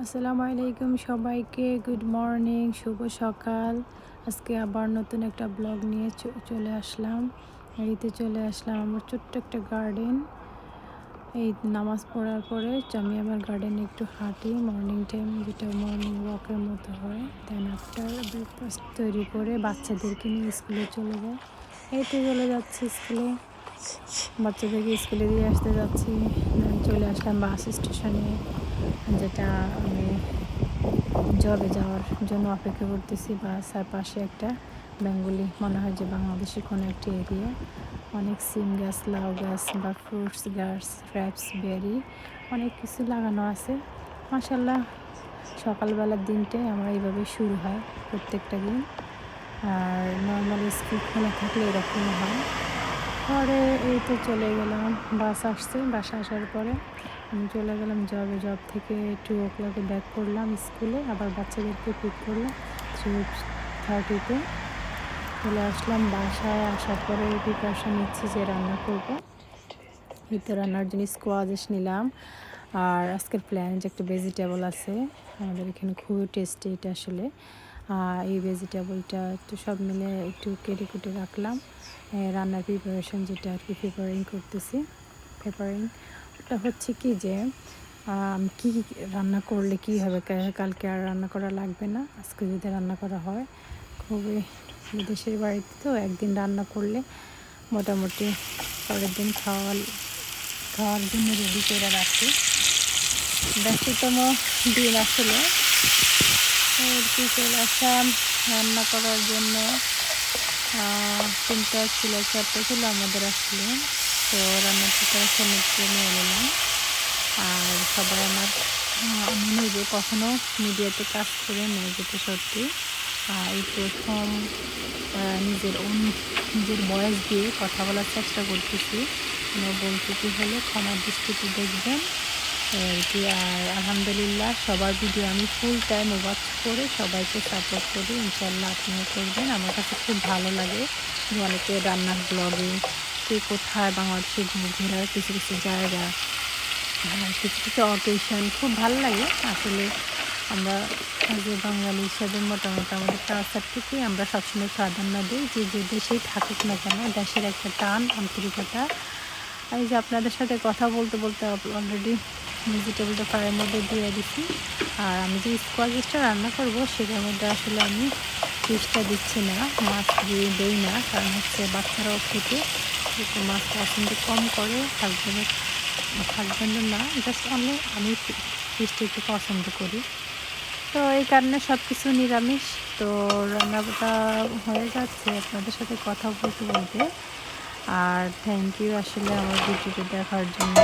আসসালামু আলাইকুম সবাইকে, গুড মর্নিং, শুভ সকাল। আজকে আবার নতুন একটা ব্লগ নিয়ে চলে আসলাম। এদিকে চলে আসলাম আমার ছোট্ট একটা গার্ডেন। এই নামাজ পড়ার পরে আমি আমার গার্ডেনে একটু হাঁটি মর্নিং টাইম, যেটা মর্নিং ওয়াকের মতো হয়। দেন আফটার ব্রেকফাস্ট তৈরি করে বাচ্চাদেরকে নিয়ে স্কুলে চলে যায়। এই তো চলে যাচ্ছি স্কুলে, বাচ্চাদেরকে স্কুলে দিয়ে আসতে যাচ্ছি। দেন চলে আসলাম বাস স্টেশনে, যেটা আমি জবে যাওয়ার জন্য অপেক্ষা করতেছি। বাসার পাশে একটা বেঙ্গলি, মনে হয় যে বাংলাদেশের কোনো একটি এরিয়া। অনেক সিম গাছ, লাউ গাছ বা ফ্রুটস গাছ, ফ্র্যাপস বেরি, অনেক কিছু লাগানো আছে। মাশাল্লাহ, সকালবেলার দিনটাই আমার এইভাবে শুরু হয় প্রত্যেকটা দিন। আর নর্মালি স্কুল খোলা থাকলে এরকম হয়। পরে এই তো চলে গেলাম, বাস আসছে, বাসা আসার পরে আমি চলে গেলাম জবে। জব থেকে 2 o'clock ব্যাক করলাম স্কুলে, আবার বাচ্চাদেরকে পিক করলাম 3:30-তে। চলে আসলাম বাসায়। আসার পরে প্রিপারেশান নিচ্ছি যে রান্না করব। এই তো রান্নার জন্য স্কোয়াশ নিলাম। আর আজকের প্ল্যান যে একটা ভেজিটেবল আছে আমাদের এখানে, খুবই টেস্টি এটা আসলে। এই ভেজিটেবলটা একটু সব মিলে একটু কেটে কুটে রাখলাম। রান্নার প্রিপারেশান যেটা আর কি করতেছি। ওটা হচ্ছে কি যে কী রান্না করলে কি হবে, কালকে আর রান্না করা লাগবে না, আজকে যদি রান্না করা হয়। খুবই বিদেশের বাড়িতে তো একদিন রান্না করলে মোটামুটি পরের দিন খাওয়ার জন্য রেডি করে রাখি। ব্যস্ততম দিন আসলে। আর কি চলে আসলাম রান্না করার জন্য। 3টা ছিল, 4টা ছিল আমাদের আসলে। তো রান্নার প্রিপারেশন নিয়ে নিলাম। আর সবাই আমার, আমি নিজে কখনো মিডিয়াতে কাজ করে নেই, যেটা সত্যি। এই প্রথম নিজের ভয়েস দিয়ে কথা বলার চেষ্টা করতেছি। আমার বলতে কি হলে ক্ষমার দৃষ্টিতে দেখবেন আর কি। আর আলহামদুলিল্লাহ সবার ভিডিও আমি ফুল টাইম ওয়াচ করে সবাইকে সাপোর্ট করি। ইনশাল্লাহ আপনিও করবেন। আমার কাছে খুব ভালো লাগে যে অনেকে রান্নার ব্লগে, কে কোথায় বাংলাদেশে ঘোরার কিছু কিছু জায়গা, কিছু কিছু অকেশন খুব ভালো লাগে আসলে। আমরা যে বাঙালি হিসাবে মোটামুটি আমাদের কালচারটিকে আমরা সবসময় প্রাধান্য দিই, যে দেশেই থাকুক না কেন, দেশের একটা টান, আন্তরিকতা। এই যে আপনাদের সাথে কথা বলতে বলতে অলরেডি ভেজিটেবলটা ফ্রাইয়ের মধ্যে দিয়ে দিচ্ছি। আর আমি যে স্কোয়াশটা রান্না করব সেটার মধ্যে আসলে আমি ফিশটা দিচ্ছি না, মাছ দিয়ে দেই না, কারণ হচ্ছে বাচ্চারাও খেতে একটু মাছ পছন্দ কম করে। হাজব্যান্ডের না, জাস্ট অনলি আমি ফিশটা একটু পছন্দ করি। তো এই কারণে সব কিছু নিরামিষ। তো রান্নাটা হয়ে যাচ্ছে আপনাদের সাথে কথা বলতে বলতে। আর থ্যাংক ইউ আসলে আমার ভিডিওটা দেখার জন্য।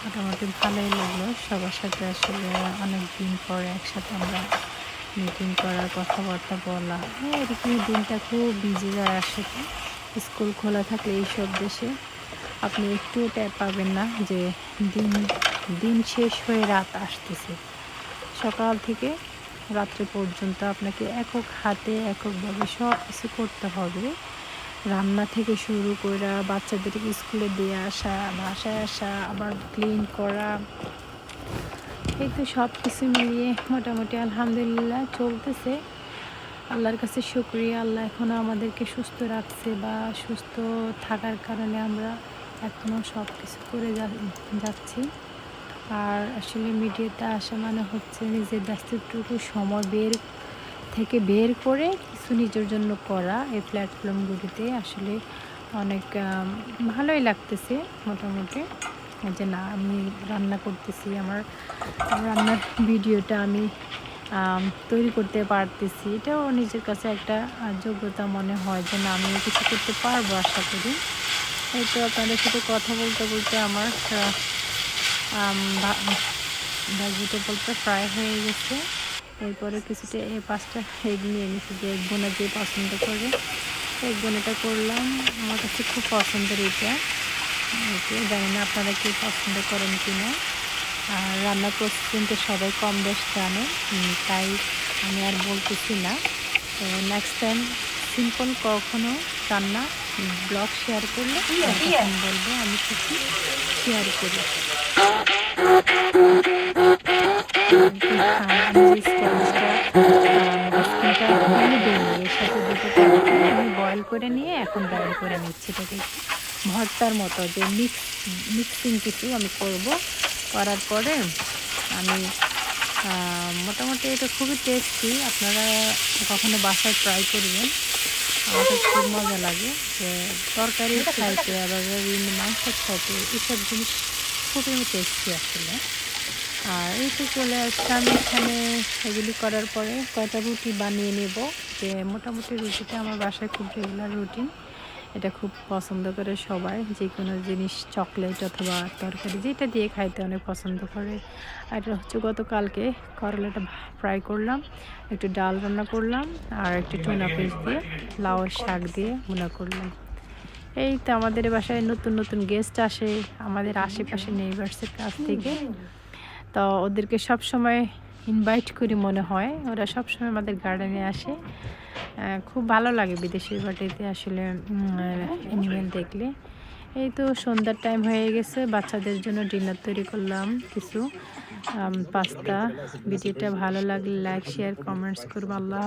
মোটামুটি ভালোই লাগলো সবার সাথে আসলে অনেক দিন পরে একসাথে আমরা মিটিং করা, কথাবার্তা বলা। এরকম দিনটা খুব বিজি যায় আসলে। স্কুল খোলা থাকলে এইসব দেশে আপনি একটুও ট্যাপ পাবেন না যে দিন দিন শেষ হয়ে রাত আসতেছে। সকাল থেকে রাত্রে পর্যন্ত আপনাকে একক হাতে এককভাবে সব কিছু করতে হবে। রান্না থেকে শুরু করে বাচ্চাদেরকে স্কুলে দিয়ে আসা, বাসায় আসা, আবার ক্লিন করা, এই তো সব কিছু মিলিয়ে মোটামুটি আলহামদুলিল্লাহ চলতেছে। আল্লাহর কাছে শুকরিয়া, আল্লাহ এখনও আমাদেরকে সুস্থ রাখছে, বা সুস্থ থাকার কারণে আমরা এখনও সব কিছু করে যাচ্ছি। আর আসলে মিডিয়াতে আসা মানে হচ্ছে নিজের ব্যস্তটুকু সময় বের করে কিছু নিজের জন্য করা। এই প্ল্যাটফর্মগুলিতে আসলে অনেক ভালোই লাগতেছে মোটামুটি। যে না, আমি রান্না করতেছি, আমার রান্নার ভিডিওটা আমি তৈরি করতে পারতেছি, এটাও নিজের কাছে একটা যোগ্যতা মনে হয় যে না, আমিও কিছু করতে পারবো আশা করি। এই তো আপনাদের সাথে কথা বলতে বলতে আমার ভেজিটেবলটা ফ্রাই হয়ে গেছে। এরপরে কিছুটা 5টা এগ নিয়ে নিচ্ছি, যে এগ বোনা যে পছন্দ করে এগ বোনাটা করলাম। আমার কাছে খুব পছন্দের এটা। জানি না আপনারা কি পছন্দ করেন কি না। আর রান্নার প্রসেস কিন্তু সবাই কম বেশ জানে, তাই আমি আর বলতেছি না। তো নেক্সট টাইম সিম্পল কখনো রান্না ব্লগ শেয়ার করলে বলবো আমি কিছু শেয়ার করি। আমি যে স্প্যানিশটা এখনই দিইনি, এর সাথে দুটো টমেটো আমি বয়েল করে নিয়ে এখন ব্রাইন করে নিচ্ছি। এটাকে ভর্তার মতো যে মিক্সিং কিছু আমি করব। করার পরে আমি মোটামুটি এটা খুবই টেস্টি, আপনারা কখনো বাসায় ট্রাই করবেন। আমার কাছে খুব মজা লাগে যে তরকারির খাইতে আবার বিভিন্ন মাংসের খাইতে এইসব জিনিস খুবই টেস্টি আসলে। আর এই তো চলে আসলাম এখানে। এগুলি করার পরে কয়টা রুটি বানিয়ে নেব। যে মোটামুটি রুটিটা আমার বাসায় খুব রেগুলার রুটিন, এটা খুব পছন্দ করে সবাই। যে কোনো জিনিস চকলেট অথবা তরকারি যেটা দিয়ে খাইতে অনেক পছন্দ করে। আর এটা হচ্ছে গতকালকে করলাটা ফ্রাই করলাম, একটু ডাল রান্না করলাম, আর একটু টুনা ফিশ দিয়ে লাউয়ের শাক দিয়ে ভুনা করলাম। এই তো আমাদের বাসায় নতুন নতুন গেস্ট আসে আমাদের আশেপাশে নেইবার্সের কাছ থেকে। তো ওদেরকে সব সময় ইনভাইট করি মনে হয়, ওরা সব সময় আমাদের গার্ডেনে আসে। খুব ভালো লাগে বিদেশের বাড়িতে আসলে অ্যানিমেল দেখলে। এই তো সন্ধ্যার টাইম হয়ে গেছে, বাচ্চাদের জন্য ডিনার তৈরি করলাম কিছু পাস্তা। ভিডিওটা ভালো লাগলে লাইক শেয়ার কমেন্টস করবো। আল্লাহ।